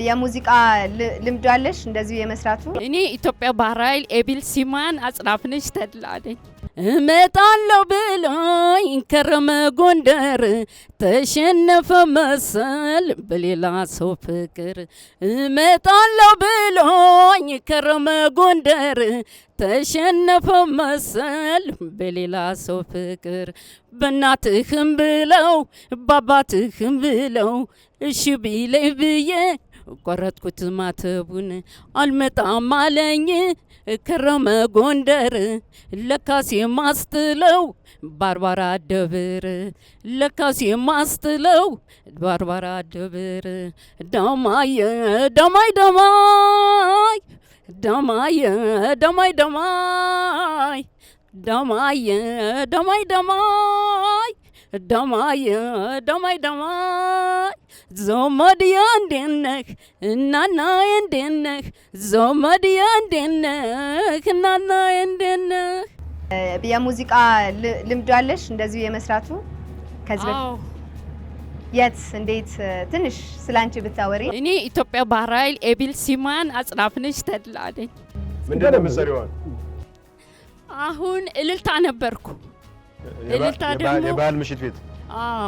የሙዚቃ ልምዱ አለሽ እንደዚህ የመስራቱ? እኔ ኢትዮጵያ ባህር ኃይል ኤቢል ሲማን አጽናፍነሽ ተድላለኝ እመጣለሁ ብሎኝ ከረመ ጎንደር ተሸነፈ መሰል በሌላ ሰው ፍቅር እመጣለሁ ብሎኝ ከረመ ጎንደር ተሸነፈ መሰል በሌላ ሰው ፍቅር በእናትህም ብለው በአባትህም ብለው እሺ ቢለኝ ብዬ ቆረጥኩት ማተቡን አልመጣም አለኝ ከረመ ጎንደር ለካስ የማስጥለው ባርባራ ደብር ለካስ የማስጥለው ባርባራ ደብር ዳማየ ዳማይ ዳማይ ዳማየ ዳማይ ዳማይ ዳማየ ዳማይ ዳማይ ዳማየ ዳማይ ዳማይ ዘመድዬ እንዴት ነህ እናናዬ እንዴት ነህ ዘመድዬ እንዴት ነህ እናናዬ እንዴት ነህ? የሙዚቃ ልምዱ አለሽ እንደዚህ የመስራቱ? ከዚህ አዎ። የት እንዴት ትንሽ ስላንቺ ብታወሪ? እኔ ኢትዮጵያ ባህር ኃይል ኤቢል ሲማን አጽናፍነሽ ተድላለኝ። ምንድነው የምትሰሪው? አሁን እልልታ ነበርኩ። እልልታ ደግሞ የባህል ምሽት ቤት። አዎ